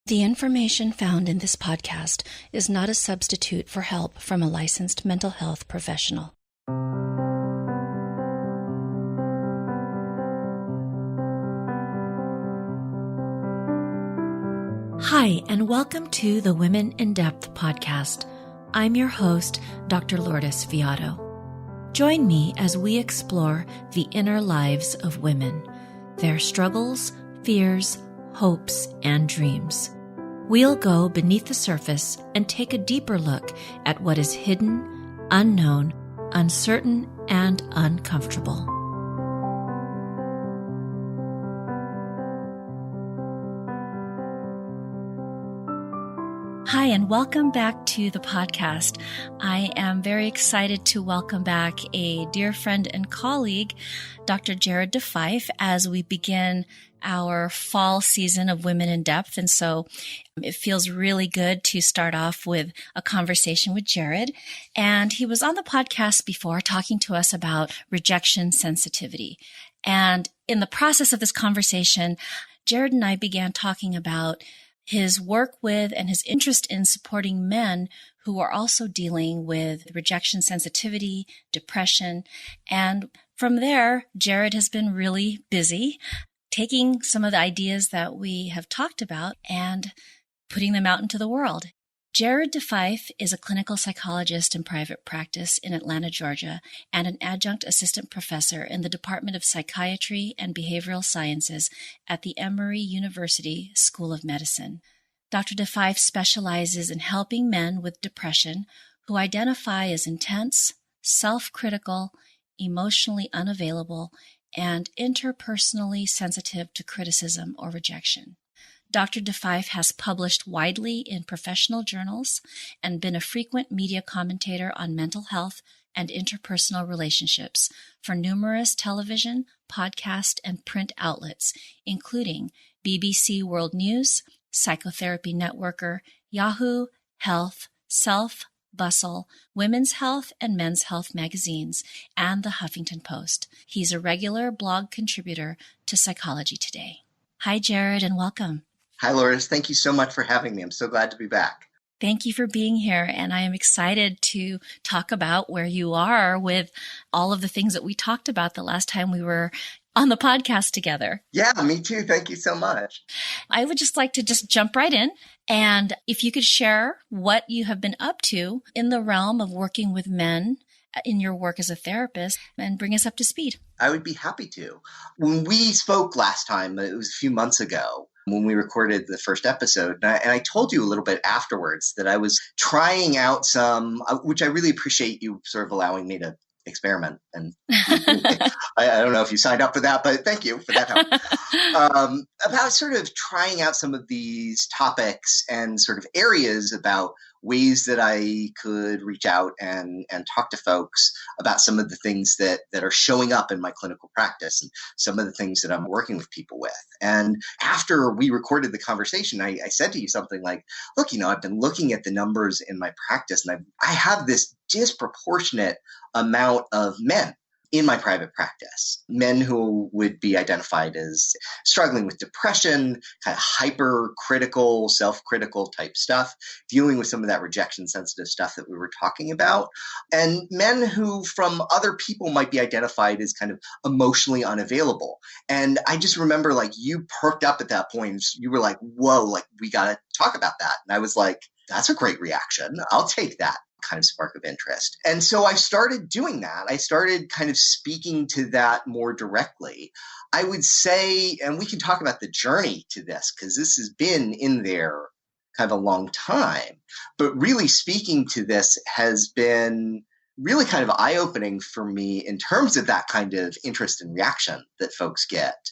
The information found in this podcast is not a substitute for help from a licensed mental health professional. Hi, and welcome to the Women in Depth podcast. I'm your host, Dr. Lourdes Viado. Join me as we explore the inner lives of women, their struggles, fears, hopes, and dreams. We'll go beneath the surface and take a deeper look at what is hidden, unknown, uncertain, and uncomfortable. Hi, and welcome back to the podcast. I am very excited to welcome back a dear friend and colleague, Dr. Jared DeFife, as we begin our fall season of Women in Depth. And so it feels really good to start off with a conversation with Jared. And he was on the podcast before talking to us about rejection sensitivity. And in the process of this conversation, Jared and I began talking about his work with and his interest in supporting men who are also dealing with rejection sensitivity, depression. And from there, Jared has been really busy taking some of the ideas that we have talked about and putting them out into the world. Jared DeFife is a clinical psychologist in private practice in Atlanta, Georgia, and an adjunct assistant professor in the Department of Psychiatry and Behavioral Sciences at the Emory University School of Medicine. Dr. DeFife specializes in helping men with depression who identify as intense, self-critical, emotionally unavailable, and interpersonally sensitive to criticism or rejection. Dr. DeFife has published widely in professional journals and been a frequent media commentator on mental health and interpersonal relationships for numerous television, podcast, and print outlets, including BBC World News, Psychotherapy Networker, Yahoo, Health, Self, Bustle, Women's Health and Men's Health magazines, and the Huffington Post. He's a regular blog contributor to Psychology Today. Hi, Jared, and welcome. Hi, Lourdes. Thank you so much for having me. I'm so glad to be back. Thank you for being here, and I am excited to talk about where you are with all of the things that we talked about the last time we were on the podcast together. Yeah, me too. Thank you so much. I would just like to jump right in. And if you could share what you have been up to in the realm of working with men in your work as a therapist and bring us up to speed. I would be happy to. When we spoke last time, it was a few months ago, when we recorded the first episode, and I told you a little bit afterwards that I was trying out some, which I really appreciate you sort of allowing me to experiment. And I don't know if you signed up for that, but thank you for that help. About sort of trying out some of these topics and sort of areas about ways that I could reach out and talk to folks about some of the things that are showing up in my clinical practice and some of the things that I'm working with people with. And after we recorded the conversation, I said to you something like, look, I've been looking at the numbers in my practice and I have this disproportionate amount of men in my private practice, men who would be identified as struggling with depression, kind of hypercritical, self-critical type stuff, dealing with some of that rejection sensitive stuff that we were talking about, and men who from other people might be identified as kind of emotionally unavailable. And I just remember you perked up at that point. You were like, whoa, we got to talk about that. And I was like, that's a great reaction. I'll take that kind of spark of interest. And so I started doing that. I started kind of speaking to that more directly. I would say, and we can talk about the journey to this because this has been in there kind of a long time, but really speaking to this has been really kind of eye-opening for me in terms of that kind of interest and reaction that folks get,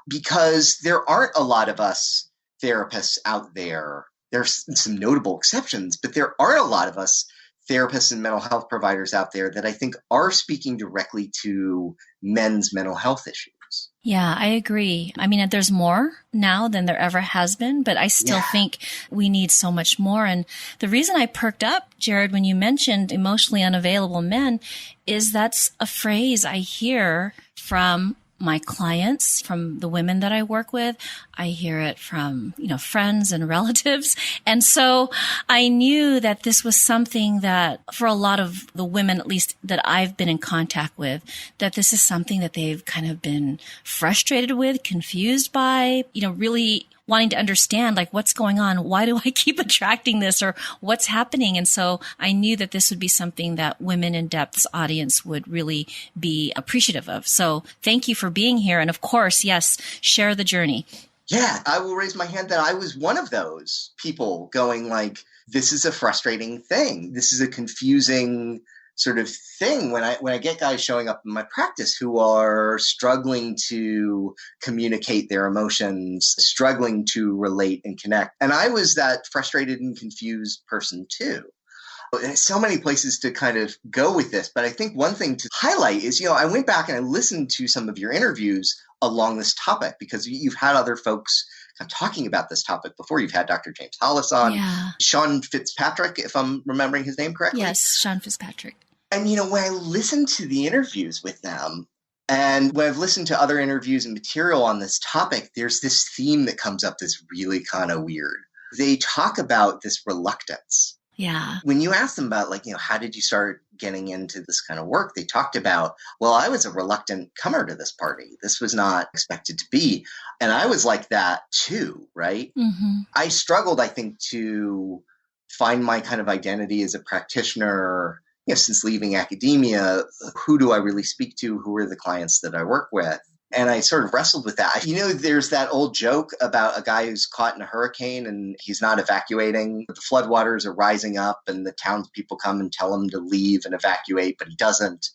because there aren't a lot of us therapists out there. There's some notable exceptions, but there aren't a lot of us therapists and mental health providers out there that I think are speaking directly to men's mental health issues. Yeah, I agree. I mean, there's more now than there ever has been, but I still think we need so much more. And the reason I perked up, Jared, when you mentioned emotionally unavailable men, is that's a phrase I hear from my clients, from the women that I work with. I hear it from, friends and relatives. And so I knew that this was something that for a lot of the women, at least that I've been in contact with, that this is something that they've kind of been frustrated with, confused by, really wanting to understand, like, what's going on? Why do I keep attracting this, or what's happening? And so I knew that this would be something that Women in Depth's audience would really be appreciative of. So thank you for being here. And of course, yes, share the journey. Yeah, I will raise my hand that I was one of those people going like, this is a frustrating thing. This is a confusing sort of thing when I get guys showing up in my practice who are struggling to communicate their emotions, struggling to relate and connect. And I was that frustrated and confused person too. There's so many places to kind of go with this, but I think one thing to highlight is, I went back and I listened to some of your interviews along this topic because you've had other folks kind of talking about this topic before. You've had Dr. James Hollis on, Sean Fitzpatrick, if I'm remembering his name correctly. Yes, Sean Fitzpatrick. And, when I listened to the interviews with them, and when I've listened to other interviews and material on this topic, there's this theme that comes up that's really kind of weird. They talk about this reluctance. Yeah. When you ask them about, how did you start getting into this kind of work? They talked about, well, I was a reluctant comer to this party. This was not expected to be. And I was like that too, right? Mm-hmm. I struggled, I think, to find my kind of identity as a practitioner. Since leaving academia, who do I really speak to? Who are the clients that I work with? And I sort of wrestled with that. There's that old joke about a guy who's caught in a hurricane and he's not evacuating. The floodwaters are rising up and the townspeople come and tell him to leave and evacuate, but he doesn't.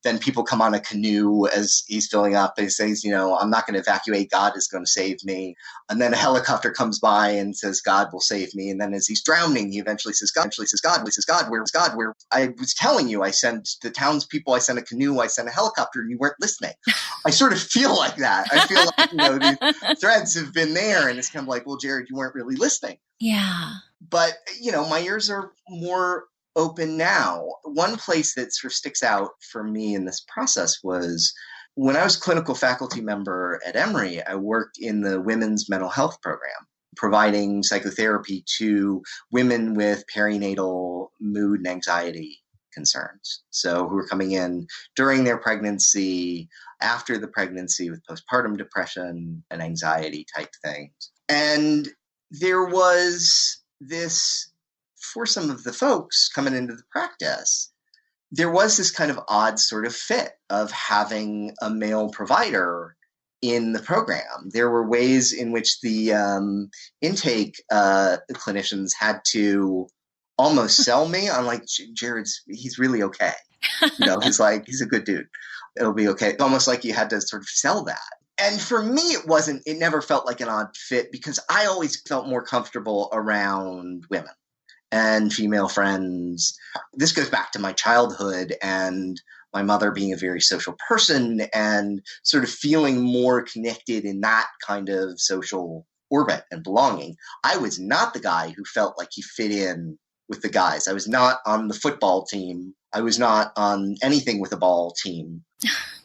Then people come on a canoe as he's filling up and he says, I'm not going to evacuate. God is going to save me. And then a helicopter comes by and says, God will save me. And then as he's drowning, he eventually says, God, where's God? Where I was telling you, I sent the townspeople, I sent a canoe, I sent a helicopter, and you weren't listening. I sort of feel like that. I feel like, the threads have been there and it's kind of like, well, Jared, you weren't really listening. Yeah. But, my ears are more open now. One place that sort of sticks out for me in this process was when I was clinical faculty member at Emory, I worked in the women's mental health program, providing psychotherapy to women with perinatal mood and anxiety concerns. So who are coming in during their pregnancy, after the pregnancy with postpartum depression and anxiety type things. And there was this, for some of the folks coming into the practice, there was this kind of odd sort of fit of having a male provider in the program. There were ways in which the intake clinicians had to almost sell me on like, he's really okay. He's a good dude. It'll be okay. Almost like you had to sort of sell that. And for me, it never felt like an odd fit because I always felt more comfortable around women and female friends. This goes back to my childhood and my mother being a very social person and sort of feeling more connected in that kind of social orbit and belonging. I was not the guy who felt like he fit in with the guys. I was not on the football team. I was not on anything with a ball team.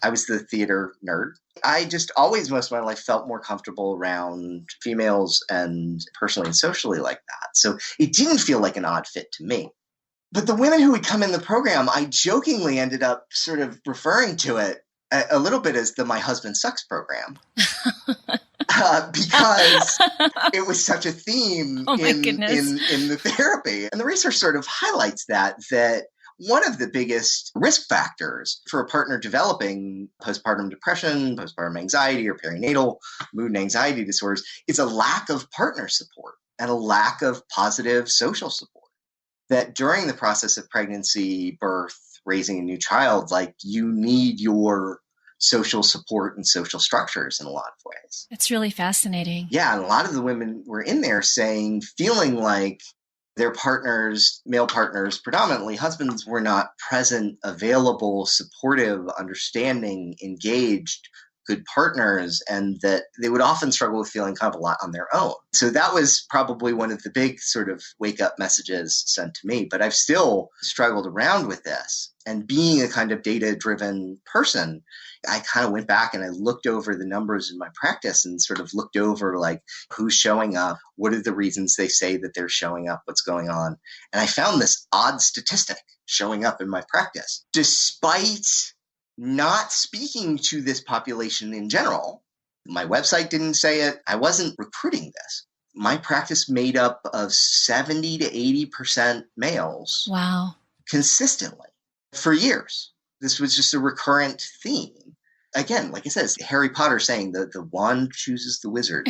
I was the theater nerd. I just always, most of my life, felt more comfortable around females and personally and socially like that. So it didn't feel like an odd fit to me. But the women who would come in the program, I jokingly ended up sort of referring to it a little bit as the My Husband Sucks program. Because it was such a theme in the therapy. And the research sort of highlights that one of the biggest risk factors for a partner developing postpartum depression, postpartum anxiety, or perinatal mood and anxiety disorders is a lack of partner support and a lack of positive social support. That during the process of pregnancy, birth, raising a new child, you need your social support and social structures in a lot of ways. It's really fascinating. Yeah, and a lot of the women were in there feeling like their partners, male partners, predominantly husbands, were not present, available, supportive, understanding, engaged, good partners, and that they would often struggle with feeling kind of a lot on their own. So that was probably one of the big sort of wake up messages sent to me. But I've still struggled around with this. And being a kind of data driven person, I kind of went back and I looked over the numbers in my practice and sort of looked over like who's showing up, what are the reasons they say that they're showing up, what's going on. And I found this odd statistic showing up in my practice. Despite not speaking to this population in general, my website didn't say it, I wasn't recruiting this. My practice made up of 70 to 80% males. Wow. Consistently for years. This was just a recurrent theme. Again, like I said, it's Harry Potter saying that the wand chooses the wizard.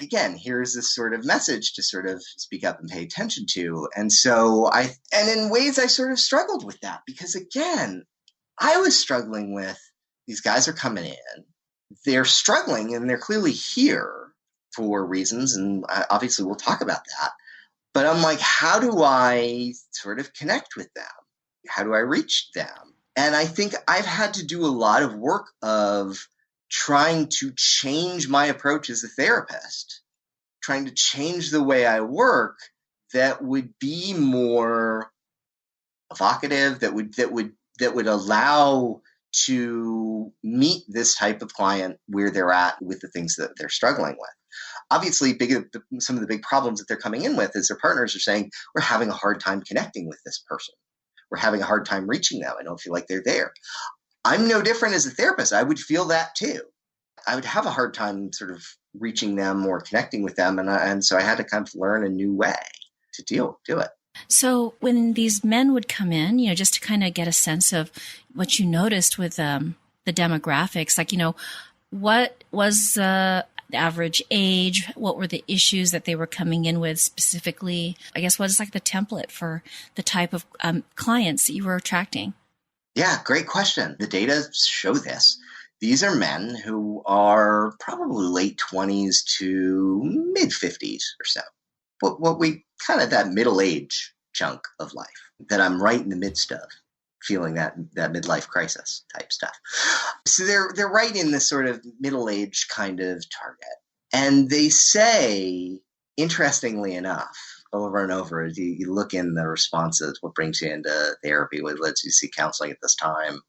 Again, here's this sort of message to sort of speak up and pay attention to. And so and in ways I sort of struggled with that because again, I was struggling with these guys are coming in, they're struggling and they're clearly here for reasons. And obviously we'll talk about that. But I'm like, how do I sort of connect with them? How do I reach them? And I think I've had to do a lot of work of trying to change my approach as a therapist, trying to change the way I work that would be more evocative, that would allow to meet this type of client where they're at with the things that they're struggling with. Obviously, some of the big problems that they're coming in with is their partners are saying, we're having a hard time connecting with this person. We're having a hard time reaching them. I don't feel like they're there. I'm no different as a therapist. I would feel that too. I would have a hard time sort of reaching them or connecting with them. And so I had to kind of learn a new way to do it. So when these men would come in, just to kind of get a sense of what you noticed with the demographics, like, what was the average age? What were the issues that they were coming in with specifically? I guess what is like the template for the type of clients that you were attracting? Yeah, great question. The data show this. These are men who are probably late 20s to mid 50s or so. What we kind of that middle age chunk of life that I'm right in the midst of, feeling that midlife crisis type stuff. So they're right in this sort of middle age kind of target. And they say, interestingly enough, over and over, as you look in the responses, what brings you into therapy, what lets you see counseling at this time,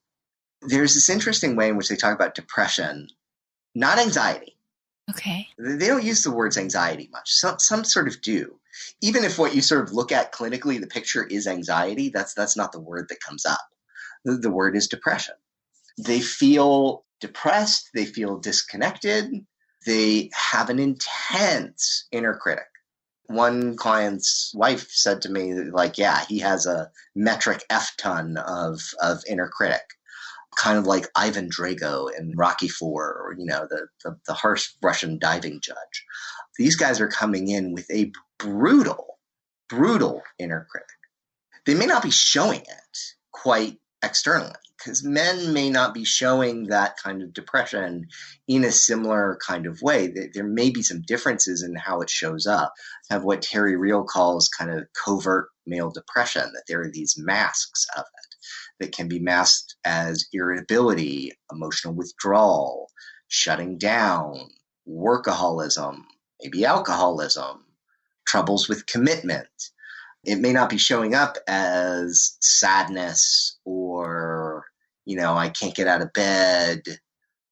there's this interesting way in which they talk about depression, not anxiety. Okay. They don't use the words anxiety much. Some sort of do. Even if what you sort of look at clinically, the picture is anxiety, that's not the word that comes up. The word is depression. They feel depressed. They feel disconnected. They have an intense inner critic. One client's wife said to me, like, yeah, he has a metric F ton of inner critic. Kind of like Ivan Drago in Rocky IV, or, the harsh Russian diving judge. These guys are coming in with a brutal inner critic. They may not be showing it quite externally, because men may not be showing that kind of depression in a similar kind of way. There may be some differences in how it shows up. Have what Terry Real calls kind of covert male depression, that there are these masks of it that can be masked as irritability, emotional withdrawal, shutting down, workaholism, maybe alcoholism, troubles with commitment. It may not be showing up as sadness or, I can't get out of bed,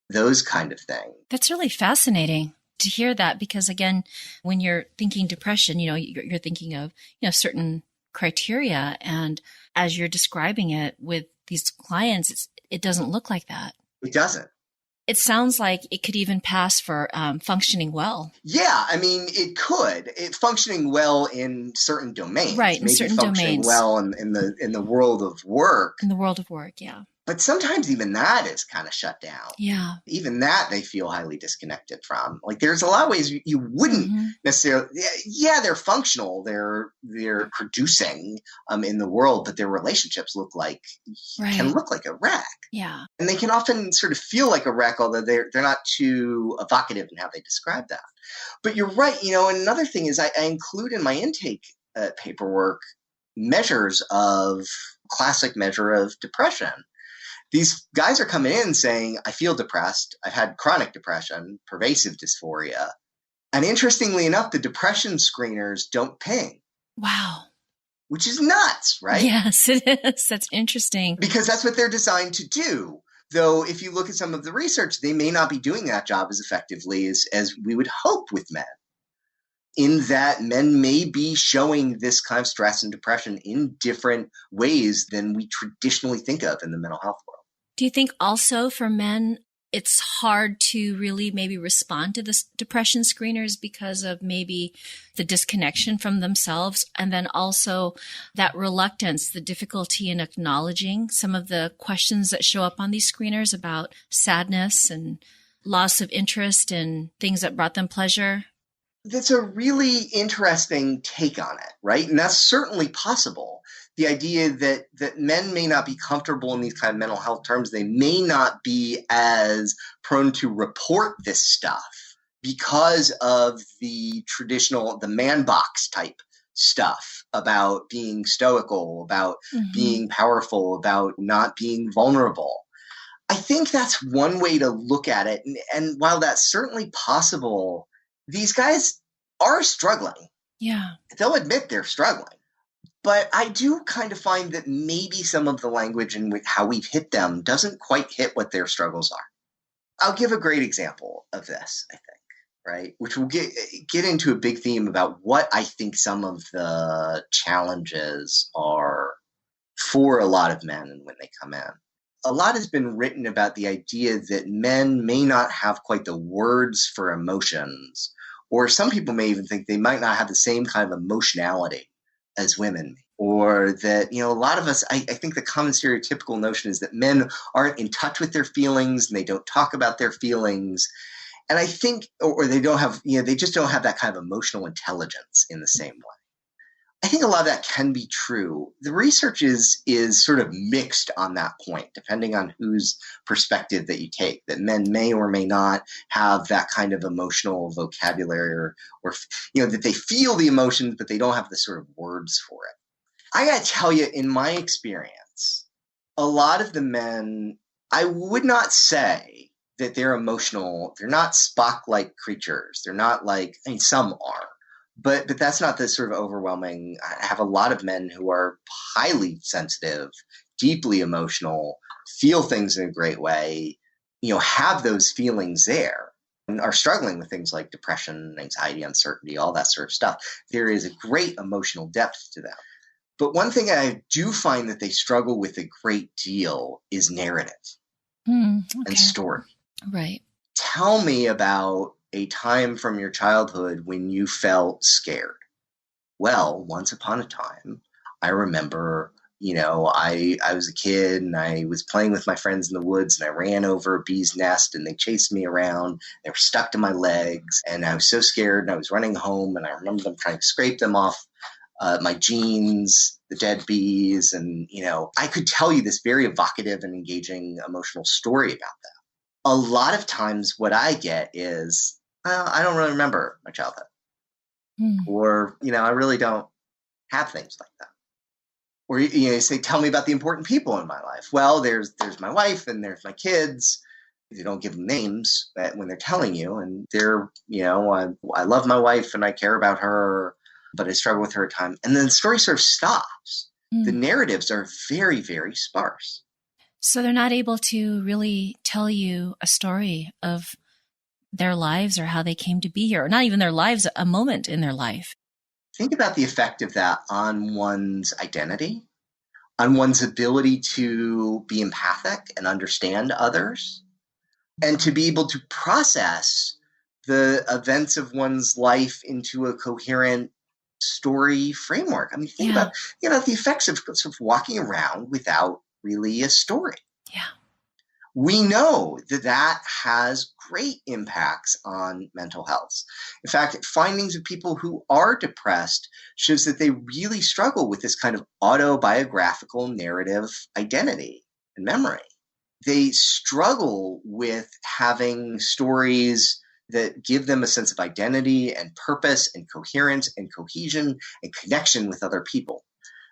those kind of things. That's really fascinating to hear that, because again, when you're thinking depression, you're thinking of, certain criteria. And as you're describing it with these clients, it doesn't look like that. It doesn't. It sounds like it could even pass for functioning well. Yeah, I mean, it could. It's functioning well in certain domains. Right, in certain functioning domains. well in the world of work. In the world of work, yeah. But sometimes even that is kind of shut down. Yeah. Even that they feel highly disconnected from. Like there's a lot of ways you wouldn't necessarily. Yeah, they're functional. They're producing in the world, but their relationships can look like a wreck. Yeah. And they can often sort of feel like a wreck, although they're not too evocative in how they describe that. But you're right. And another thing is I include in my intake paperwork measures of classic measure of depression. These guys are coming in saying, I feel depressed. I've had chronic depression, pervasive dysphoria. And interestingly enough, the depression screeners don't ping. Wow. Which is nuts, right? Yes, it is. That's interesting. Because that's what they're designed to do. Though if you look at some of the research, they may not be doing that job as effectively as we would hope with men. In that men may be showing this kind of stress and depression in different ways than we traditionally think of in the mental health world. Do you think also for men, it's hard to really maybe respond to this depression screeners because of maybe the disconnection from themselves, and then also that reluctance, the difficulty in acknowledging some of the questions that show up on these screeners about sadness and loss of interest in things that brought them pleasure? That's a really interesting take on it, right? And that's certainly possible. The idea that men may not be comfortable in these kind of mental health terms, they may not be as prone to report this stuff because of the traditional, the man box type stuff about being stoical, about being powerful, about not being vulnerable. I think that's one way to look at it. And while that's certainly possible, these guys are struggling. Yeah. They'll admit they're struggling. But I do kind of find that maybe some of the language and how we've hit them doesn't quite hit what their struggles are. I'll give a great example of this, I think, right? Which will get into a big theme about what I think some of the challenges are for a lot of men when they come in. A lot has been written about the idea that men may not have quite the words for emotions, or some people may even think they might not have the same kind of emotionality as women, or that, a lot of us, I think the common stereotypical notion is that men aren't in touch with their feelings and they don't talk about their feelings. And I think, or they don't have, they just don't have that kind of emotional intelligence in the same way. I think a lot of that can be true. The research is sort of mixed on that point, depending on whose perspective that you take, that men may or may not have that kind of emotional vocabulary or that they feel the emotions, but they don't have the sort of words for it. I got to tell you, in my experience, a lot of the men, I would not say that they're emotional. They're not Spock-like creatures. They're not like, some are. But that's not the sort of overwhelming. I have a lot of men who are highly sensitive, deeply emotional, feel things in a great way, have those feelings there, and are struggling with things like depression, anxiety, uncertainty, all that sort of stuff. There is a great emotional depth to them. But one thing I do find that they struggle with a great deal is narrative and story. Right. Tell me about a time from your childhood when you felt scared. Well, once upon a time, I remember, I was a kid and I was playing with my friends in the woods and I ran over a bee's nest and they chased me around. They were stuck to my legs and I was so scared and I was running home and I remember them trying to scrape them off my jeans, the dead bees. And, I could tell you this very evocative and engaging emotional story about that. A lot of times what I get is, I don't really remember my childhood. Or, I really don't have things like that. Or, you say, tell me about the important people in my life. Well, there's my wife and there's my kids. They don't give them names when they're telling you. And they're, I love my wife and I care about her, but I struggle with her at times. And then the story sort of stops. The narratives are very, very sparse. So they're not able to really tell you a story of their lives or how they came to be here, or not even their lives, a moment in their life. Think about the effect of that on one's identity, on one's ability to be empathic and understand others, and to be able to process the events of one's life into a coherent story framework. Think about, the effects of sort of walking around without really a story. Yeah. We know that has great impacts on mental health. In fact, findings of people who are depressed shows that they really struggle with this kind of autobiographical narrative identity and memory. They struggle with having stories that give them a sense of identity and purpose and coherence and cohesion and connection with other people.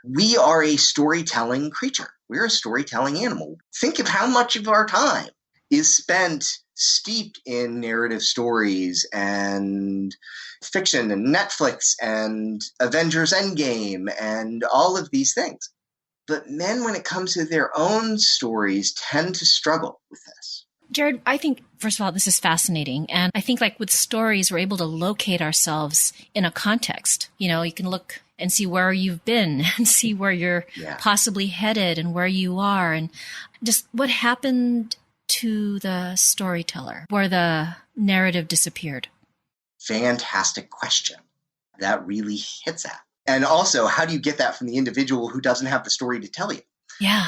We are a storytelling creature. We're a storytelling animal. Think of how much of our time is spent steeped in narrative stories and fiction and Netflix and Avengers Endgame and all of these things. But men, when it comes to their own stories, tend to struggle with this. Jared, I think, first of all, this is fascinating. And I think like with stories, we're able to locate ourselves in a context. You know, you can look and see where you've been and see where you're possibly headed and where you are. And just what happened to the storyteller, where the narrative disappeared. Fantastic question. That really hits at. And also, how do you get that from the individual who doesn't have the story to tell you? Yeah.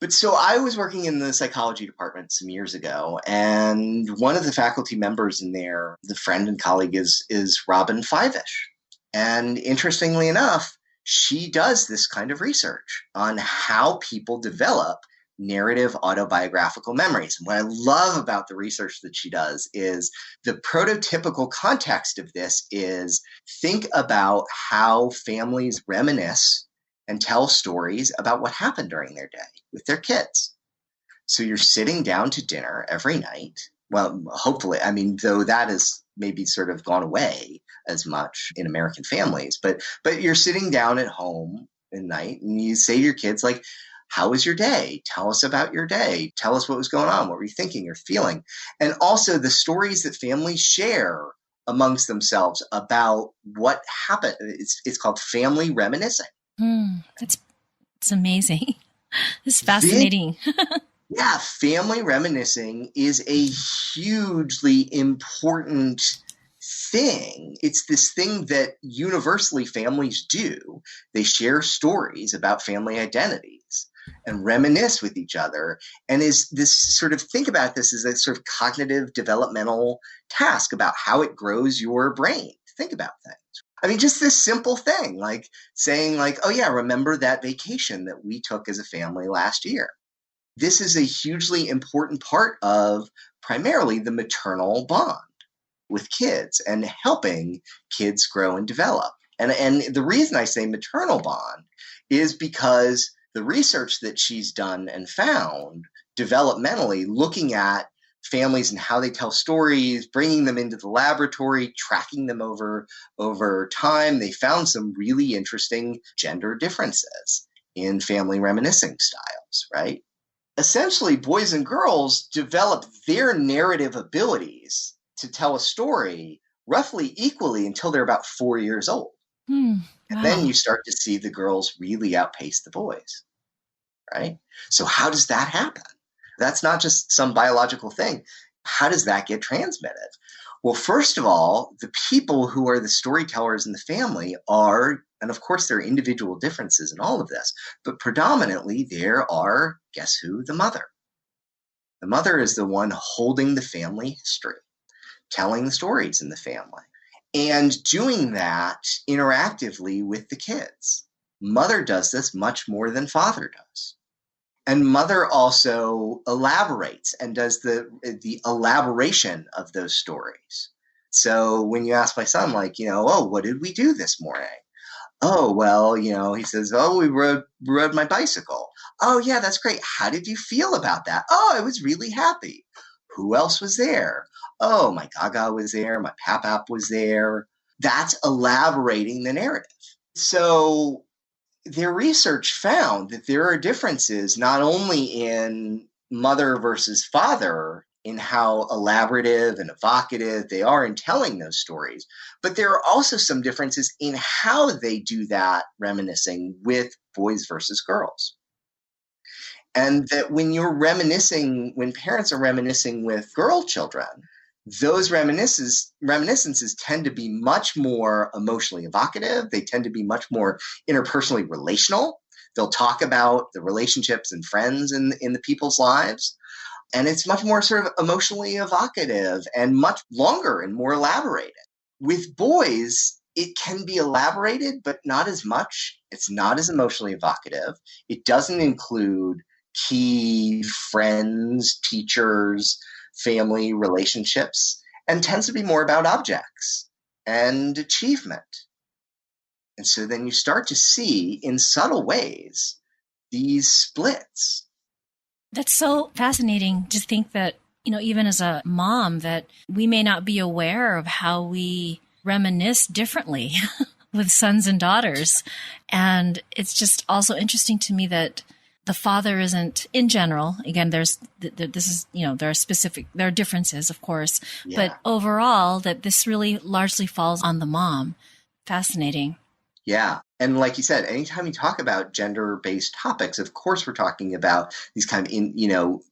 But so I was working in the psychology department some years ago, and one of the faculty members in there, the friend and colleague, is Robin Fivish. And interestingly enough, she does this kind of research on how people develop narrative autobiographical memories. And what I love about the research that she does is the prototypical context of this is think about how families reminisce and tell stories about what happened during their day with their kids. So you're sitting down to dinner every night. Well, hopefully, I mean, though that is maybe sort of gone away as much in American families, but you're sitting down at home at night and you say to your kids, like, how was your day? Tell us about your day. Tell us what was going on. What were you thinking or feeling? And also the stories that families share amongst themselves about what happened. It's called family reminiscing. It's amazing. It's fascinating. Yeah, family reminiscing is a hugely important thing. It's this thing that universally families do. They share stories about family identities and reminisce with each other. And is this sort of, think about this as a sort of cognitive developmental task about how it grows your brain to think about things. I mean, just this simple thing, like saying like, oh yeah, remember that vacation that we took as a family last year. This is a hugely important part of primarily the maternal bond with kids and helping kids grow and develop. And the reason I say maternal bond is because the research that she's done and found developmentally, looking at families and how they tell stories, bringing them into the laboratory, tracking them over time, they found some really interesting gender differences in family reminiscing styles, right? Essentially, boys and girls develop their narrative abilities to tell a story roughly equally until they're about 4 years old. Wow. And then you start to see the girls really outpace the boys, right? So how does that happen? That's not just some biological thing. How does that get transmitted? Well, first of all, the people who are the storytellers in the family are, and of course there are individual differences in all of this, but predominantly there are, guess who? The mother. The mother is the one holding the family history, telling the stories in the family, and doing that interactively with the kids. Mother does this much more than father does. And mother also elaborates and does the elaboration of those stories. So when you ask my son, like, oh, what did we do this morning? Oh, well, he says, oh, we rode my bicycle. Oh, yeah, that's great. How did you feel about that? Oh, I was really happy. Who else was there? Oh, my gaga was there. My pap was there. That's elaborating the narrative. So their research found that there are differences not only in mother versus father in how elaborative and evocative they are in telling those stories, but there are also some differences in how they do that reminiscing with boys versus girls. And that when parents are reminiscing with girl children, those reminiscences tend to be much more emotionally evocative. They tend to be much more interpersonally relational. They'll talk about the relationships and friends in the people's lives. And it's much more sort of emotionally evocative and much longer and more elaborated. With boys, it can be elaborated, but not as much. It's not as emotionally evocative. It doesn't include key friends, teachers, family relationships, and tends to be more about objects and achievement. And so then you start to see in subtle ways these splits. That's so fascinating to think that, even as a mom, that we may not be aware of how we reminisce differently with sons and daughters. And it's just also interesting to me that the father isn't, in general, again, there are differences, of course, but overall that this really largely falls on the mom. Fascinating. Yeah. And like you said, anytime you talk about gender-based topics, of course, we're talking about these kind of,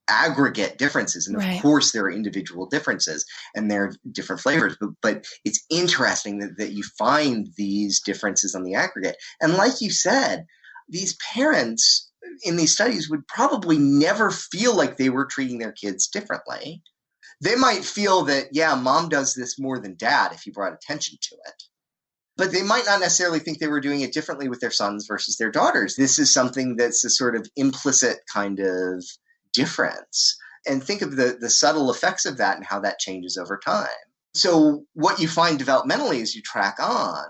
aggregate differences. And of course, there are individual differences and there are different flavors. But it's interesting that you find these differences on the aggregate. And like you said, these parents in these studies would probably never feel like they were treating their kids differently. They might feel that, mom does this more than dad if you brought attention to it. But they might not necessarily think they were doing it differently with their sons versus their daughters. This is something that's a sort of implicit kind of difference. And think of the subtle effects of that and how that changes over time. So what you find developmentally as you track on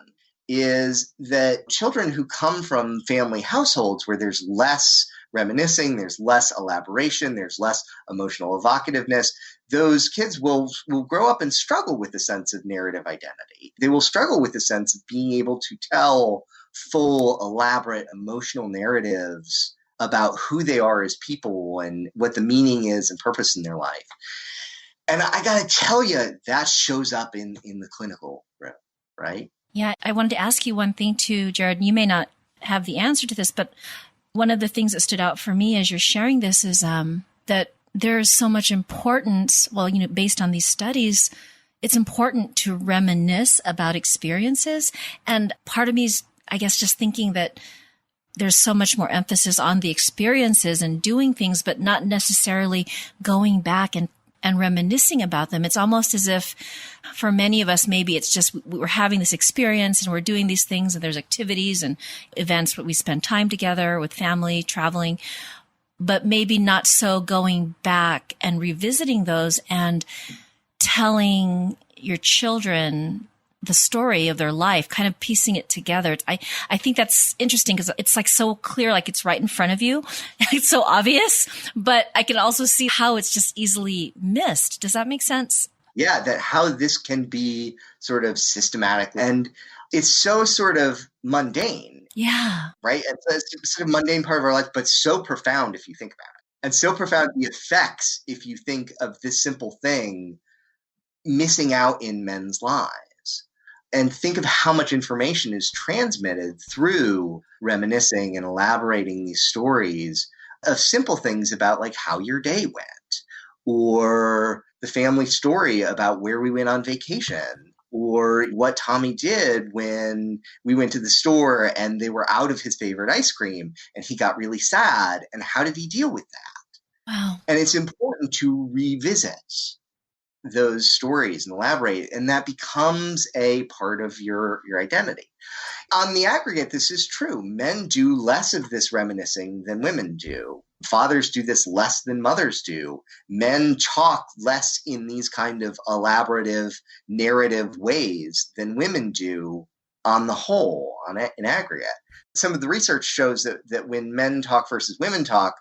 is that children who come from family households where there's less reminiscing, there's less elaboration, there's less emotional evocativeness, those kids will grow up and struggle with a sense of narrative identity. They will struggle with a sense of being able to tell full, elaborate, emotional narratives about who they are as people and what the meaning is and purpose in their life. And I got to tell you, that shows up in the clinical room, right? Yeah, I wanted to ask you one thing too, Jared. You may not have the answer to this, but one of the things that stood out for me as you're sharing this is that there's so much importance, based on these studies, it's important to reminisce about experiences. And part of me is, I guess, just thinking that there's so much more emphasis on the experiences and doing things, but not necessarily going back and reminiscing about them. It's almost as if for many of us, maybe it's just we're having this experience and we're doing these things and there's activities and events where we spend time together with family, traveling, but maybe not so going back and revisiting those and telling your children the story of their life, kind of piecing it together. I think that's interesting because it's like so clear, like it's right in front of you. It's so obvious, but I can also see how it's just easily missed. Does that make sense? Yeah, that how this can be sort of systematic and it's so sort of mundane. Yeah. Right? It's a sort of mundane part of our life, but so profound if you think about it. And so profound the effects if you think of this simple thing missing out in men's lives. And think of how much information is transmitted through reminiscing and elaborating these stories of simple things about like how your day went or the family story about where we went on vacation or what Tommy did when we went to the store and they were out of his favorite ice cream and he got really sad and how did he deal with that? Wow. And it's important to revisit those stories and elaborate, and that becomes a part of your identity. On the aggregate, this is true. Men do less of this reminiscing than women do. Fathers do this less than mothers do. Men talk less in these kind of elaborative narrative ways than women do on the whole, in aggregate. Some of the research shows that when men talk versus women talk,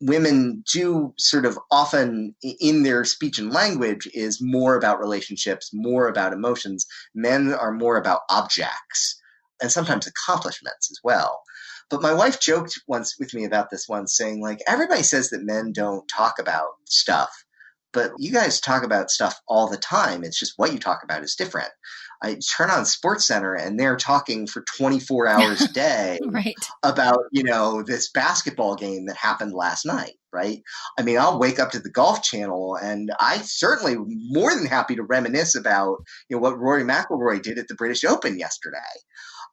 women do sort of often in their speech and language is more about relationships, more about emotions. Men are more about objects and sometimes accomplishments as well. But my wife joked once with me about this once saying like, everybody says that men don't talk about stuff, but you guys talk about stuff all the time. It's just what you talk about is different. I turn on SportsCenter and they're talking for 24 hours a day right. about, this basketball game that happened last night, right? I mean, I'll wake up to the Golf Channel and I certainly more than happy to reminisce about, what Rory McIlroy did at the British Open yesterday.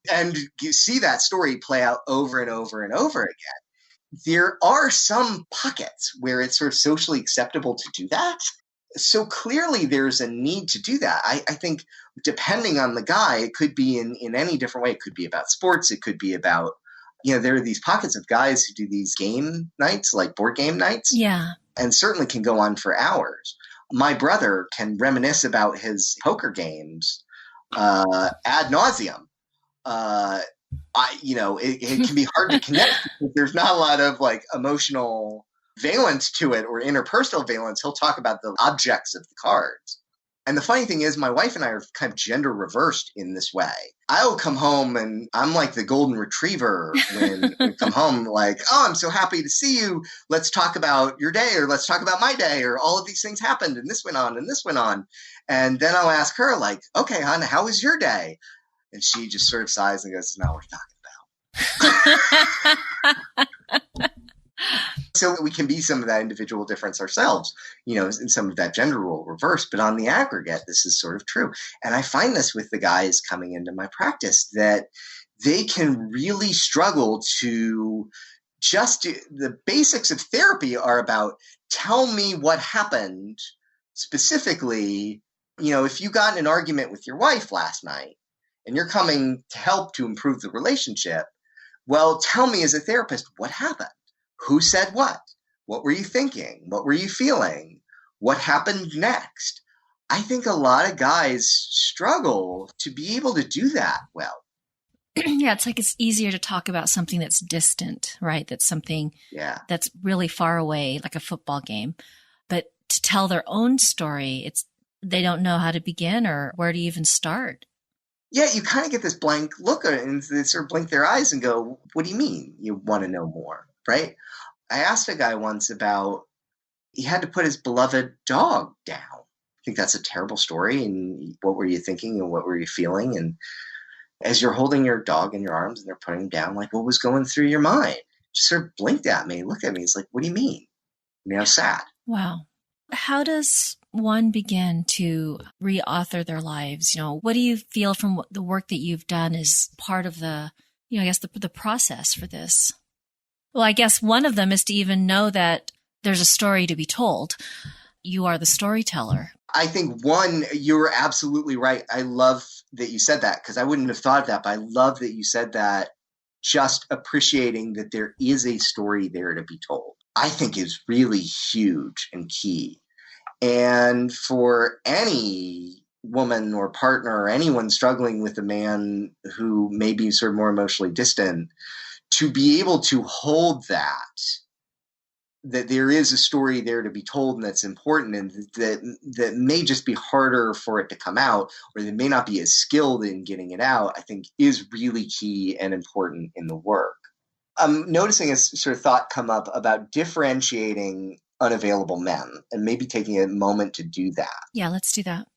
And you see that story play out over and over and over again. There are some pockets where it's sort of socially acceptable to do that. So clearly there's a need to do that. I think depending on the guy, it could be in any different way. It could be about sports. It could be about, there are these pockets of guys who do these game nights, like board game nights. Yeah. And certainly can go on for hours. My brother can reminisce about his poker games ad nauseum. it can be hard to connect because there's not a lot of like emotional valence to it or interpersonal valence. He'll talk about the objects of the cards. And the funny thing is, my wife and I are kind of gender reversed in this way. I'll come home and I'm like the golden retriever when we come home, like, oh, I'm so happy to see you. Let's talk about your day, or let's talk about my day, or all of these things happened and this went on and this went on. And then I'll ask her, like, okay, hon, how was your day? And she just sort of sighs and goes, it's not worth talking about. So we can be some of that individual difference ourselves, in some of that gender role reverse. But on the aggregate, this is sort of true. And I find this with the guys coming into my practice, that they can really struggle to the basics of therapy are about, tell me what happened specifically. If you got in an argument with your wife last night and you're coming to help to improve the relationship, well, tell me as a therapist, what happened? Who said what? What were you thinking? What were you feeling? What happened next? I think a lot of guys struggle to be able to do that well. Yeah, it's like it's easier to talk about something that's distant, right? That's something that's really far away, like a football game. But to tell their own story, they don't know how to begin or where to even start. Yeah, you kind of get this blank look and they sort of blink their eyes and go, what do you mean you want to know more, right? I asked a guy once about, he had to put his beloved dog down. I think that's a terrible story. And what were you thinking and what were you feeling? And as you're holding your dog in your arms and they're putting him down, like, what was going through your mind? Just sort of blinked at me, looked at me. He's like, what do you mean? I was sad. Wow. How does one begin to reauthor their lives? What do you feel from the work that you've done is part of the process for this? Well, I guess one of them is to even know that there's a story to be told. You are the storyteller. I think one, you're absolutely right. I love that you said that, because I wouldn't have thought of that, but I love that you said that. Just appreciating that there is a story there to be told, I think is really huge and key. And for any woman or partner or anyone struggling with a man who may be sort of more emotionally distant, to be able to hold that there is a story there to be told and that's important, and that may just be harder for it to come out, or they may not be as skilled in getting it out, I think is really key and important in the work. I'm noticing a sort of thought come up about differentiating unavailable men and maybe taking a moment to do that. Yeah, let's do that.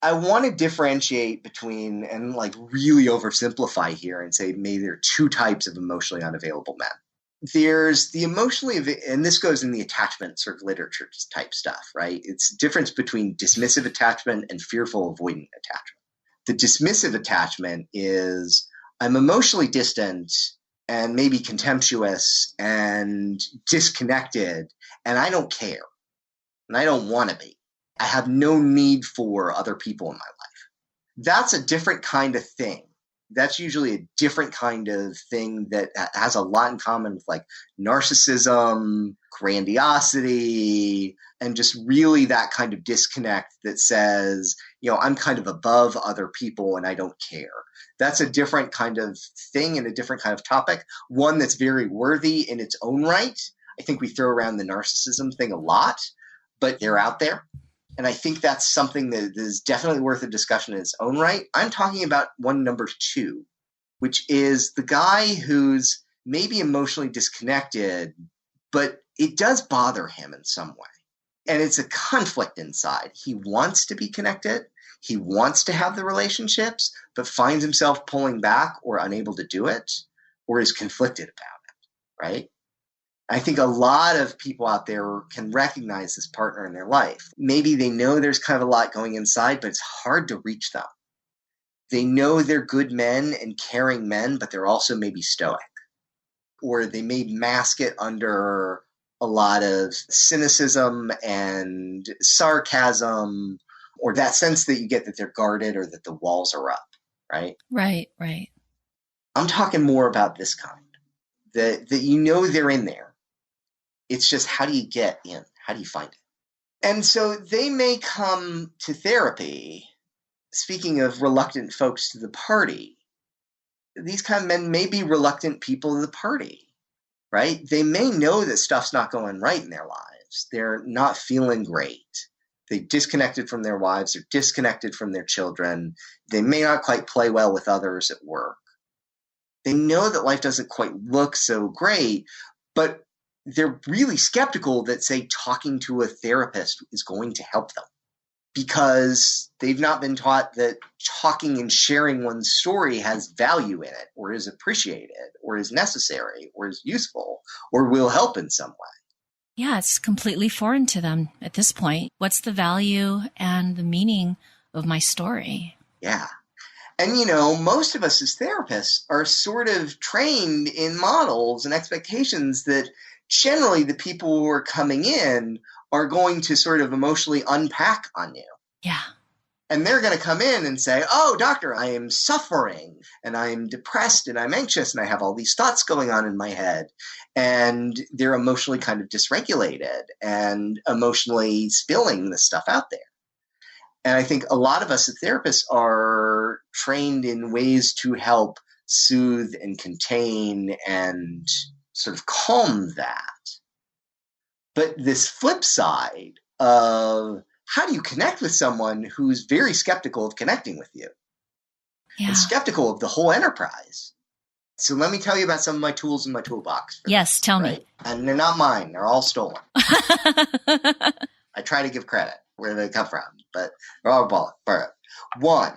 I want to differentiate between, and like really oversimplify here and say maybe there are two types of emotionally unavailable men. There's the emotionally, and this goes in the attachment sort of literature type stuff, right? It's difference between dismissive attachment and fearful avoidant attachment. The dismissive attachment is, I'm emotionally distant and maybe contemptuous and disconnected, and I don't care, and I don't want to be. I have no need for other people in my life. That's a different kind of thing. That's usually a different kind of thing that has a lot in common with like narcissism, grandiosity, and just really that kind of disconnect that says, I'm kind of above other people and I don't care. That's a different kind of thing and a different kind of topic, one that's very worthy in its own right. I think we throw around the narcissism thing a lot, but they're out there. And I think that's something that is definitely worth a discussion in its own right. I'm talking about one number two, which is the guy who's maybe emotionally disconnected, but it does bother him in some way. And it's a conflict inside. He wants to be connected. He wants to have the relationships, but finds himself pulling back or unable to do it, or is conflicted about it, right? I think a lot of people out there can recognize this partner in their life. Maybe they know there's kind of a lot going inside, but it's hard to reach them. They know they're good men and caring men, but they're also maybe stoic. Or they may mask it under a lot of cynicism and sarcasm, or that sense that you get that they're guarded or that the walls are up, right? Right. I'm talking more about this kind, that they're in there. It's just, how do you get in? How do you find it? And so they may come to therapy, speaking of reluctant folks to the party, these kind of men may be reluctant people to the party, right? They may know that stuff's not going right in their lives. They're not feeling great. They disconnected from their wives. They're disconnected from their children. They may not quite play well with others at work. They know that life doesn't quite look so great, but they're really skeptical that, say, talking to a therapist is going to help them because they've not been taught that talking and sharing one's story has value in it or is appreciated or is necessary or is useful or will help in some way. Yeah, it's completely foreign to them at this point. What's the value and the meaning of my story? Yeah. And, most of us as therapists are sort of trained in models and expectations that generally the people who are coming in are going to sort of emotionally unpack on you. Yeah. And they're going to come in and say, oh, doctor, I am suffering and I'm depressed and I'm anxious and I have all these thoughts going on in my head. And they're emotionally kind of dysregulated and emotionally spilling this stuff out there. And I think a lot of us as therapists are trained in ways to help soothe and contain and sort of calm that. But this flip side of how do you connect with someone who's very skeptical of connecting with you and skeptical of the whole enterprise? So let me tell you about some of my tools in my toolbox. Yes, tell me. And they're not mine. They're all stolen. I try to give credit where they come from, but they're all borrowed. One,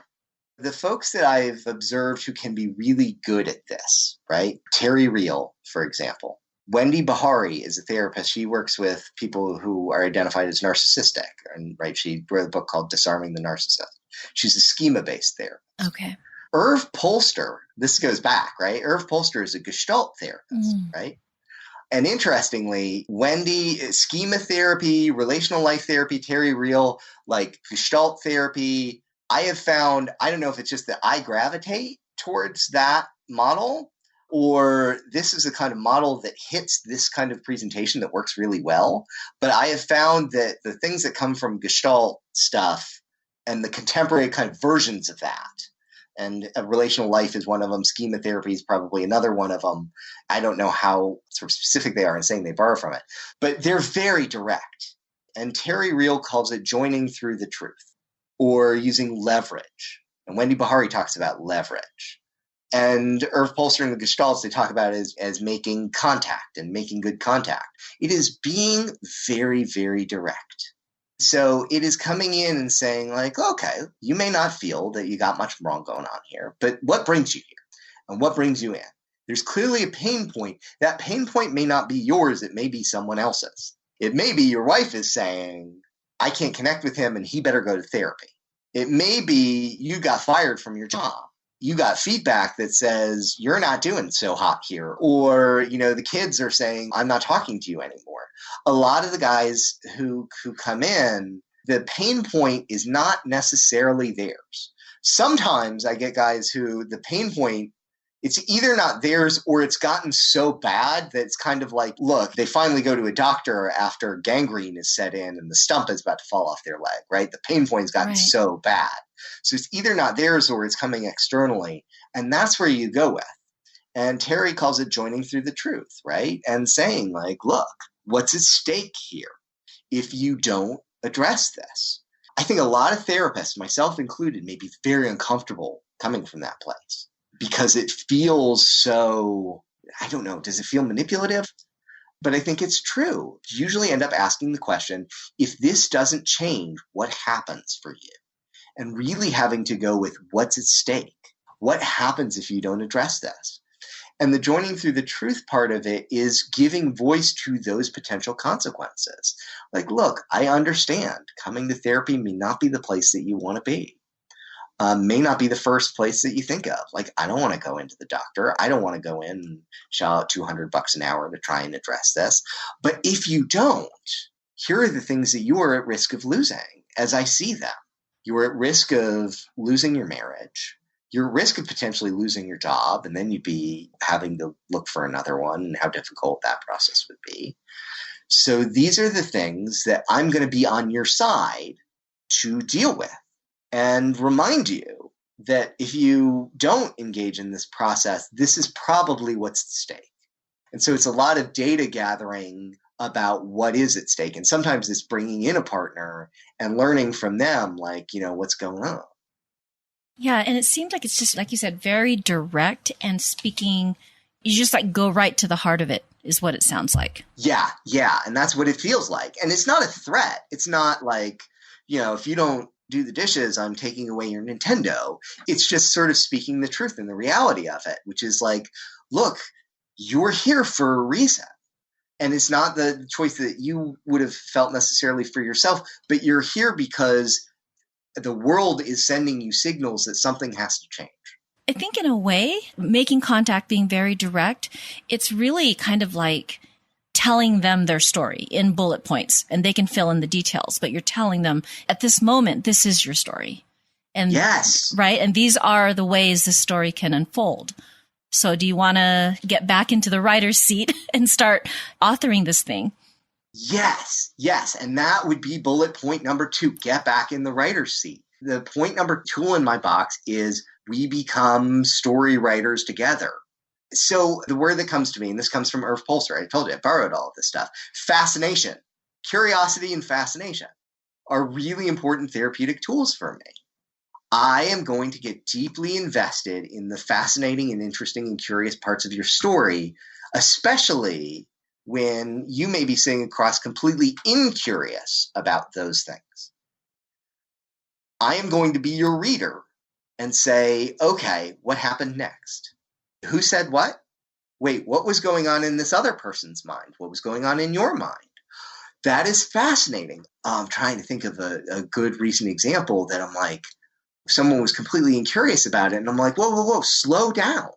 the folks that I've observed who can be really good at this, right? Terry Real, for example. Wendy Bahari is a therapist. She works with people who are identified as narcissistic, and she wrote a book called Disarming the Narcissist. She's a schema-based therapist. Okay. Irv Polster, this goes back, right? Irv Polster is a Gestalt therapist, right? And interestingly, Wendy, schema therapy, relational life therapy, Terry Real, like Gestalt therapy, I have found, I don't know if it's just that I gravitate towards that model, or this is a kind of model that hits this kind of presentation that works really well. But I have found that the things that come from Gestalt stuff and the contemporary kind of versions of that, and a relational life is one of them, schema therapy is probably another one of them. I don't know how sort of specific they are in saying they borrow from it, but they're very direct. And Terry Real calls it joining through the truth or using leverage. And Wendy Bahari talks about leverage. And Irv Polster and the Gestalts, they talk about it as making contact and making good contact. It is being very, very direct. So it is coming in and saying like, okay, you may not feel that you got much wrong going on here, but what brings you here and what brings you in? There's clearly a pain point. That pain point may not be yours. It may be someone else's. It may be your wife is saying, I can't connect with him and he better go to therapy. It may be you got fired from your job. You got feedback that says you're not doing so hot here. Or, the kids are saying, I'm not talking to you anymore. A lot of the guys who come in, the pain point is not necessarily theirs. Sometimes I get guys who the pain point, it's either not theirs or it's gotten so bad that it's kind of like, look, they finally go to a doctor after gangrene is set in and the stump is about to fall off their leg, right? The pain point's gotten so bad. So it's either not theirs or it's coming externally. And that's where you go with. And Terry calls it joining through the truth, right? And saying like, look, what's at stake here if you don't address this? I think a lot of therapists, myself included, may be very uncomfortable coming from that place because it feels so, I don't know, does it feel manipulative? But I think it's true. You usually end up asking the question, if this doesn't change, what happens for you? And really having to go with what's at stake. What happens if you don't address this? And the joining through the truth part of it is giving voice to those potential consequences. Like, look, I understand coming to therapy may not be the place that you want to be. May not be the first place that you think of. Like, I don't want to go into the doctor. I don't want to go in and shell out $200 an hour to try and address this. But if you don't, here are the things that you are at risk of losing as I see them. You're at risk of losing your marriage. You're at risk of potentially losing your job, and then you'd be having to look for another one and how difficult that process would be. So these are the things that I'm going to be on your side to deal with and remind you that if you don't engage in this process, this is probably what's at stake. And so it's a lot of data gathering about what is at stake. And sometimes it's bringing in a partner and learning from them, like, what's going on. Yeah. And it seems like it's just, like you said, very direct and speaking. You just like go right to the heart of it is what it sounds like. Yeah. Yeah. And that's what it feels like. And it's not a threat. It's not like, if you don't do the dishes, I'm taking away your Nintendo. It's just sort of speaking the truth and the reality of it, which is like, look, you're here for a reason. And it's not the choice that you would have felt necessarily for yourself, but you're here because the world is sending you signals that something has to change. I think in a way, making contact, being very direct, it's really kind of like telling them their story in bullet points, and they can fill in the details, but you're telling them at this moment, this is your story. And yes. Right. And these are the ways the story can unfold. So do you want to get back into the writer's seat and start authoring this thing? Yes. Yes. And that would be bullet point number 2, get back in the writer's seat. The point number 2 in my box is we become story writers together. So the word that comes to me, and this comes from Irv Polster, I told you I borrowed all of this stuff. Fascination, curiosity and fascination are really important therapeutic tools for me. I am going to get deeply invested in the fascinating and interesting and curious parts of your story, especially when you may be sitting across completely incurious about those things. I am going to be your reader and say, okay, what happened next? Who said what? Wait, what was going on in this other person's mind? What was going on in your mind? That is fascinating. I'm trying to think of a good recent example that I'm like, someone was completely incurious about it. And I'm like, whoa, slow down.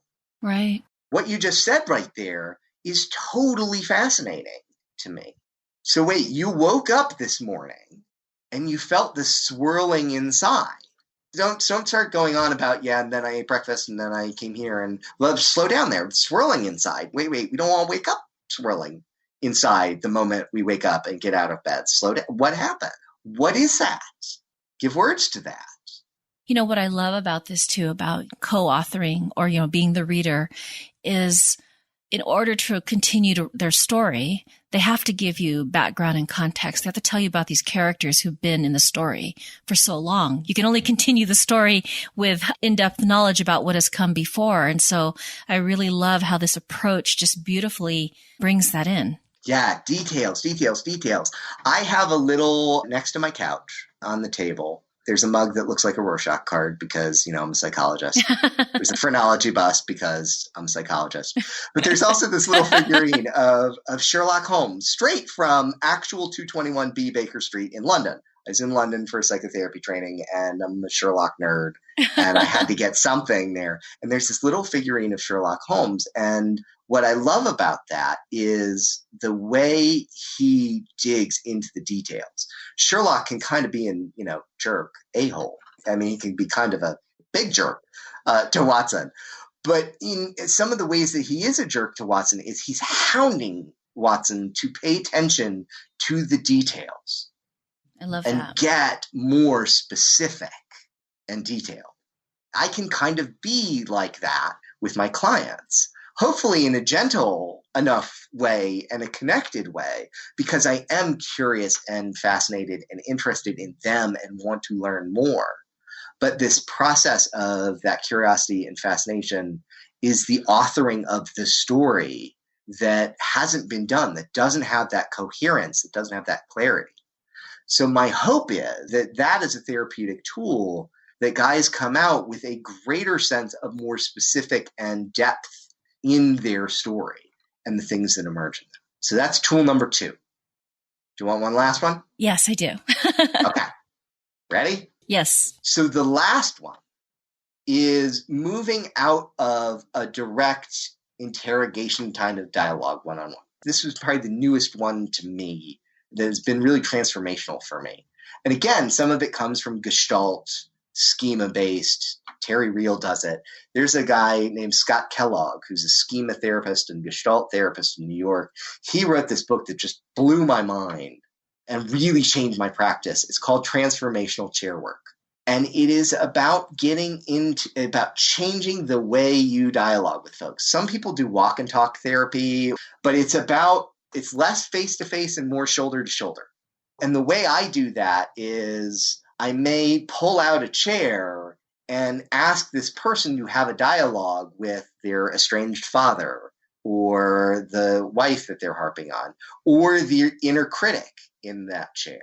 Right. What you just said right there is totally fascinating to me. So wait, you woke up this morning and you felt this swirling inside. Don't start going on about, and then I ate breakfast and then I came here and slow down there. It's swirling inside. Wait, we don't want to wake up swirling inside the moment we wake up and get out of bed. Slow down. What happened? What is that? Give words to that. What I love about this too, about co-authoring or, being the reader is in order to continue their story, they have to give you background and context. They have to tell you about these characters who've been in the story for so long. You can only continue the story with in-depth knowledge about what has come before. And so I really love how this approach just beautifully brings that in. Yeah, details. I have a little next to my couch on the table. There's a mug that looks like a Rorschach card because, I'm a psychologist. There's a phrenology bust because I'm a psychologist. But there's also this little figurine of Sherlock Holmes, straight from actual 221B Baker Street in London. I was in London for psychotherapy training, and I'm a Sherlock nerd, and I had to get something there. And there's this little figurine of Sherlock Holmes, and what I love about that is the way he digs into the details. Sherlock can kind of be an, jerk, a-hole. I mean, he can be kind of a big jerk to Watson. But in some of the ways that he is a jerk to Watson is he's hounding Watson to pay attention to the details. I love and that. Get more specific and detailed. I can kind of be like that with my clients, hopefully in a gentle enough way and a connected way, because I am curious and fascinated and interested in them and want to learn more. But this process of that curiosity and fascination is the authoring of the story that hasn't been done, that doesn't have that coherence, that doesn't have that clarity. So my hope is that is a therapeutic tool that guys come out with a greater sense of more specific and depth in their story and the things that emerge in them. So that's tool number 2. Do you want one last one? Yes, I do. Okay. Ready? Yes. So the last one is moving out of a direct interrogation kind of dialogue one-on-one. This was probably the newest one to me that has been really transformational for me. And again, some of it comes from Gestalt, schema-based. Terry Real does it. There's a guy named Scott Kellogg who's a schema therapist and Gestalt therapist in New York. He wrote this book that just blew my mind and really changed my practice. It's called Transformational Chair Work. And it is about about changing the way you dialogue with folks. Some people do walk and talk therapy, but it's less face to face and more shoulder to shoulder. And the way I do that is I may pull out a chair and ask this person to have a dialogue with their estranged father or the wife that they're harping on or the inner critic in that chair.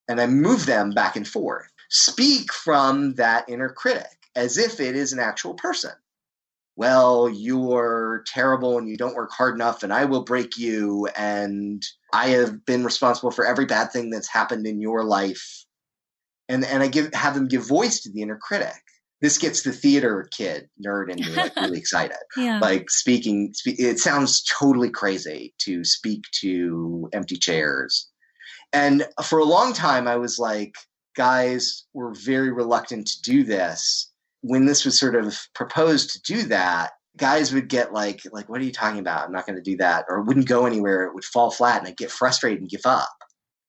And I move them back and forth. Speak from that inner critic as if it is an actual person. Well, you're terrible and you don't work hard enough and I will break you and I have been responsible for every bad thing that's happened in your life. And I have them give voice to the inner critic. This gets the theater kid nerd in me really excited. Yeah. Speaking, it sounds totally crazy to speak to empty chairs. And for a long time, I was like, guys were very reluctant to do this. When this was sort of proposed to do that, guys would get like, what are you talking about? I'm not going to do that. Or it wouldn't go anywhere. It would fall flat and I'd get frustrated and give up.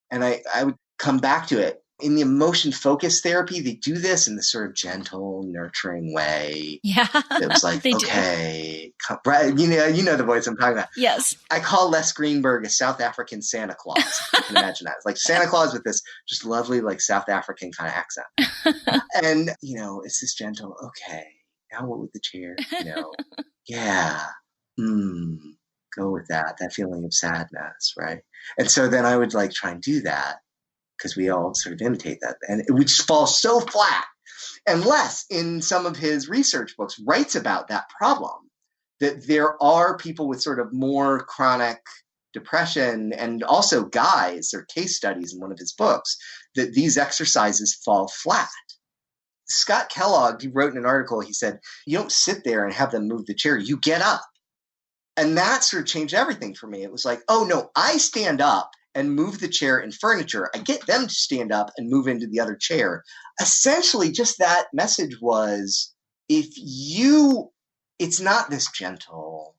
And I would come back to it. In the emotion focused therapy, they do this in this sort of gentle, nurturing way. Yeah. It was like, okay, right, you know the voice I'm talking about. Yes. I call Les Greenberg a South African Santa Claus. You can imagine that. It's like Santa Claus with this just lovely, like South African kind of accent. And, it's this gentle, okay, now what with the chair? Yeah, go with that feeling of sadness, right? And so then I would like try and do that because we all sort of imitate that. And it would just fall so flat. And Les, in some of his research books, writes about that problem, that there are people with sort of more chronic depression and also guys, or case studies in one of his books, that these exercises fall flat. Scott Kellogg, he wrote in an article, he said, you don't sit there and have them move the chair, you get up. And that sort of changed everything for me. It was like, oh no, I stand up and move the chair and furniture. I get them to stand up and move into the other chair. Essentially, just that message was, it's not this gentle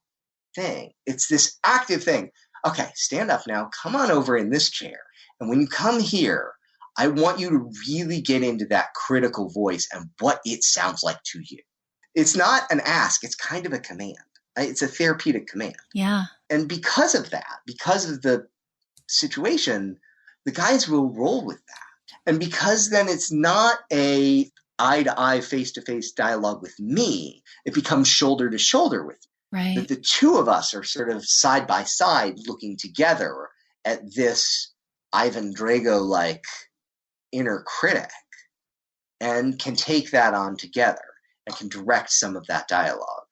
thing. It's this active thing. Okay, stand up now. Come on over in this chair. And when you come here, I want you to really get into that critical voice and what it sounds like to you. It's not an ask. It's kind of a command. It's a therapeutic command. Yeah. And because of that, because of the situation, the guys will roll with that. And because then it's not a eye-to-eye, face-to-face dialogue with me, it becomes shoulder to shoulder with me. Right. That the two of us are sort of side by side looking together at this Ivan Drago-like inner critic and can take that on together and can direct some of that dialogue.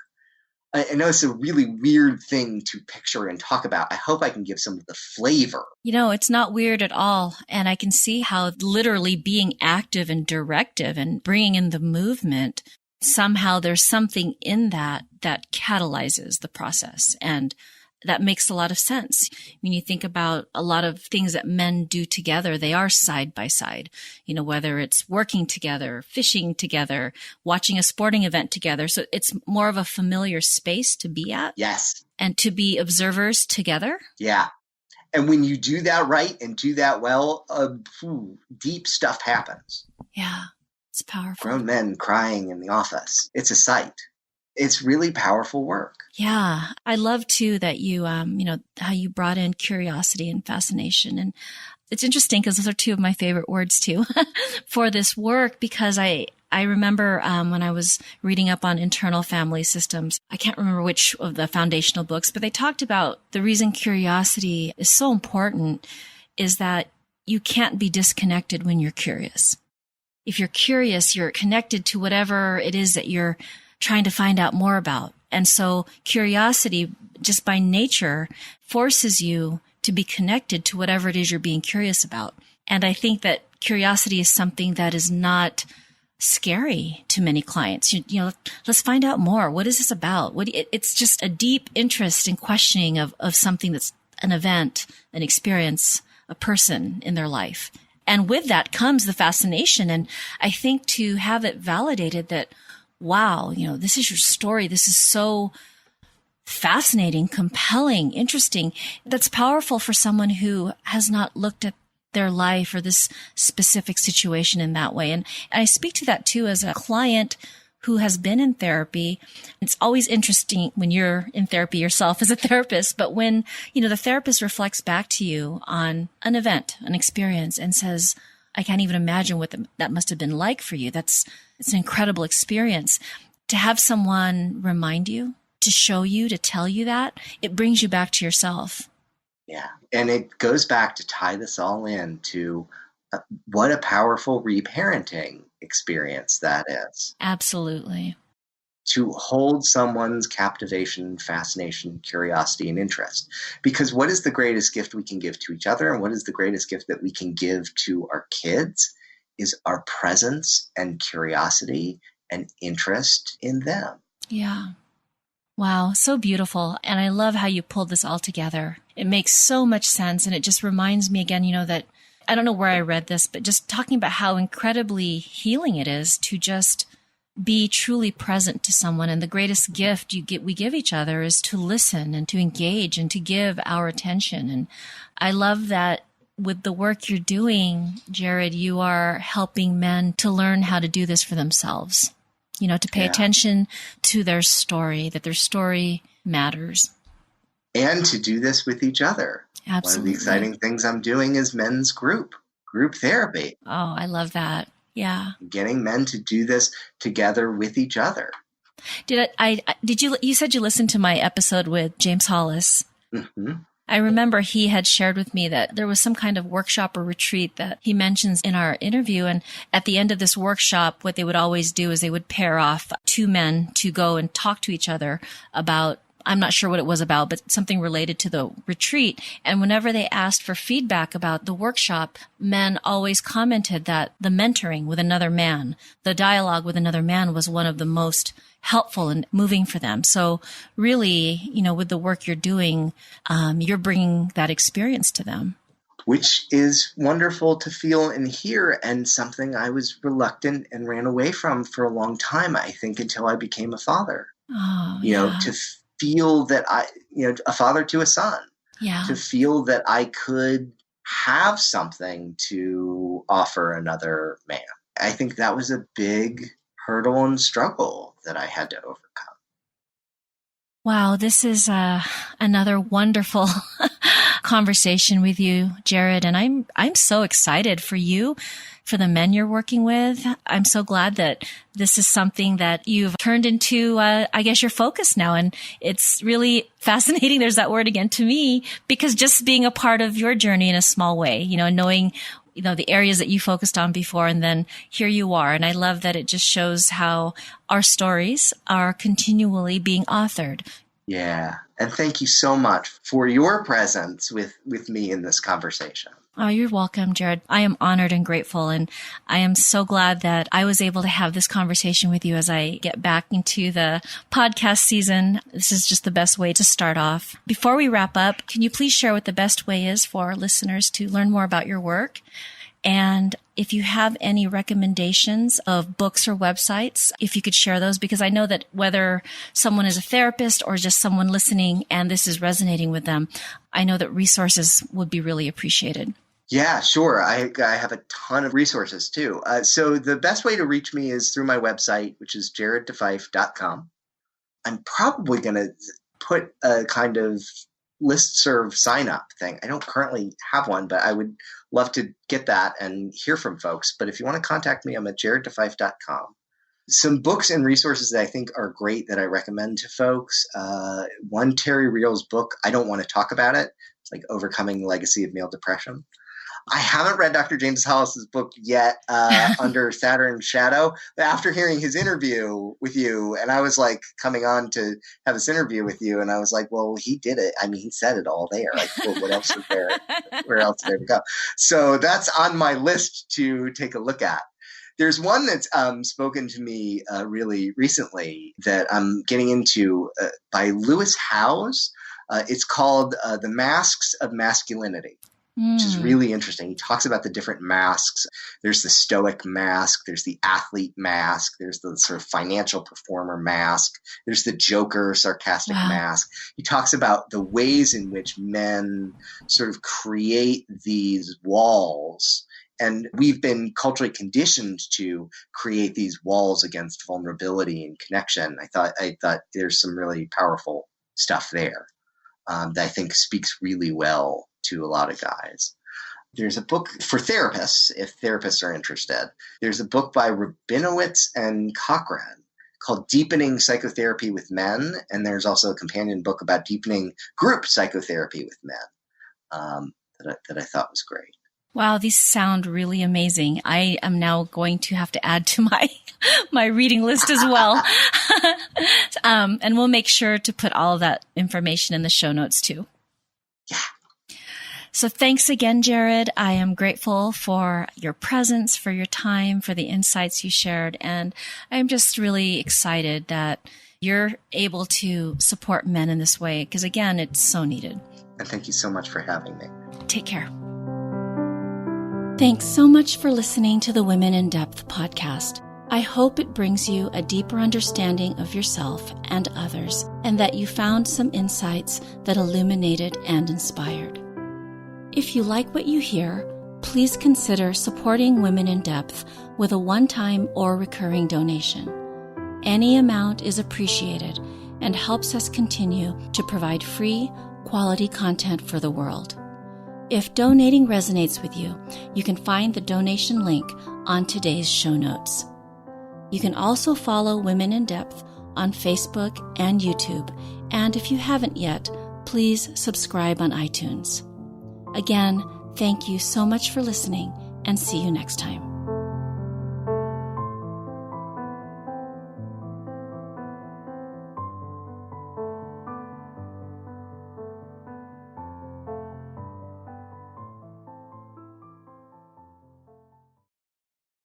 I know it's a really weird thing to picture and talk about. I hope I can give some of the flavor. It's not weird at all. And I can see how literally being active and directive and bringing in the movement, somehow there's something in that catalyzes the process. And that makes a lot of sense. When you think about a lot of things that men do together, they are side by side, whether it's working together, fishing together, watching a sporting event together. So it's more of a familiar space to be at. Yes. And to be observers together. Yeah. And when you do that right and do that well, deep stuff happens. Yeah. It's powerful. Grown men crying in the office. It's a sight. It's really powerful work. Yeah. I love too that you, how you brought in curiosity and fascination. And it's interesting because those are two of my favorite words too for this work, because I remember when I was reading up on internal family systems, I can't remember which of the foundational books, but they talked about the reason curiosity is so important is that you can't be disconnected when you're curious. If you're curious, you're connected to whatever it is that you're trying to find out more about. And so curiosity, just by nature, forces you to be connected to whatever it is you're being curious about. And I think that curiosity is something that is not scary to many clients. Let's find out more. What is this about? It's just a deep interest in questioning of something that's an event, an experience, a person in their life. And with that comes the fascination. And I think to have it validated that, wow, this is your story. This is so fascinating, compelling, interesting. That's powerful for someone who has not looked at their life or this specific situation in that way. And I speak to that too as a client who has been in therapy. It's always interesting when you're in therapy yourself as a therapist, but when, the therapist reflects back to you on an event, an experience, and says, I can't even imagine what that must have been like for you. It's an incredible experience. To have someone remind you, to show you, to tell you that, it brings you back to yourself. Yeah. And it goes back to tie this all in to what a powerful reparenting experience that is. Absolutely. To hold someone's captivation, fascination, curiosity, and interest. Because what is the greatest gift we can give to each other, and what is the greatest gift that we can give to our kids is our presence and curiosity and interest in them. Yeah. Wow, so beautiful. And I love how you pulled this all together. It makes so much sense. And it just reminds me again, that I don't know where I read this, but just talking about how incredibly healing it is to just be truly present to someone. And the greatest gift we give each other is to listen and to engage and to give our attention. And I love that with the work you're doing, Jared, you are helping men to learn how to do this for themselves. To pay attention to their story, that their story matters. And to do this with each other. Absolutely. One of the exciting things I'm doing is men's group therapy. Oh, I love that. Yeah. Getting men to do this together with each other. You said you listened to my episode with James Hollis. Mm-hmm. I remember he had shared with me that there was some kind of workshop or retreat that he mentions in our interview. And at the end of this workshop, what they would always do is they would pair off two men to go and talk to each other about, I'm not sure what it was about, but something related to the retreat. And whenever they asked for feedback about the workshop, men always commented that the mentoring with another man, the dialogue with another man was one of the most helpful and moving for them. So really, with the work you're doing, you're bringing that experience to them. Which is wonderful to feel and hear, and something I was reluctant and ran away from for a long time, I think, until I became a father. Oh, To feel that a father to a son. Yeah. To feel that I could have something to offer another man. I think that was a big hurdle and struggle that I had to overcome. Wow, this is another wonderful conversation with you, Jared, and I'm so excited for you, for the men you're working with. I'm so glad that this is something that you've turned into, I guess, your focus now, and it's really fascinating. There's that word again to me, because just being a part of your journey in a small way, knowing the areas that you focused on before, and then here you are. And I love that it just shows how our stories are continually being authored. Yeah. And thank you so much for your presence with me in this conversation. Oh, you're welcome, Jared. I am honored and grateful. And I am so glad that I was able to have this conversation with you as I get back into the podcast season. This is just the best way to start off. Before we wrap up, can you please share what the best way is for our listeners to learn more about your work? And if you have any recommendations of books or websites, if you could share those, because I know that whether someone is a therapist or just someone listening and this is resonating with them, I know that resources would be really appreciated. Yeah, sure. I have a ton of resources too. So the best way to reach me is through my website, which is jareddefife.com. I'm probably going to put a kind of listserv sign-up thing. I don't currently have one, but I would love to get that and hear from folks. But if you want to contact me, I'm at jareddefife.com. Some books and resources that I think are great that I recommend to folks. One, Terry Real's book, I Don't Want to Talk About It. It's like Overcoming the Legacy of Male Depression. I haven't read Dr. James Hollis's book yet, Under Saturn's Shadow, but after hearing his interview with you, and I was like coming on to have this interview with you, and I was like, well, he did it. I mean, he said it all there. Like, well, what else is there? Where else is there to go? So that's on my list to take a look at. There's one that's spoken to me really recently that I'm getting into by Lewis Howes. It's called The Masks of Masculinity. which is really interesting. He talks about the different masks. There's the stoic mask. There's the athlete mask. There's the sort of financial performer mask. There's the joker, sarcastic mask. He talks about the ways in which men sort of create these walls. And we've been culturally conditioned to create these walls against vulnerability and connection. I thought there's some really powerful stuff there that I think speaks really well to a lot of guys. There's a book for therapists, if therapists are interested. There's a book by Rabinowitz and Cochran called Deepening Psychotherapy with Men. And there's also a companion book about deepening group psychotherapy with men that I thought was great. Wow, these sound really amazing. I am now going to have to add to my reading list as well. And we'll make sure to put all of that information in the show notes too. Yeah. So thanks again, Jared. I am grateful for your presence, for your time, for the insights you shared. And I'm just really excited that you're able to support men in this way, because again, it's so needed. And thank you so much for having me. Take care. Thanks so much for listening to the Women in Depth podcast. I hope it brings you a deeper understanding of yourself and others, and that you found some insights that illuminated and inspired. If you like what you hear, please consider supporting Women in Depth with a one-time or recurring donation. Any amount is appreciated and helps us continue to provide free, quality content for the world. If donating resonates with you, you can find the donation link on today's show notes. You can also follow Women in Depth on Facebook and YouTube, and if you haven't yet, please subscribe on iTunes. Again, thank you so much for listening, and see you next time.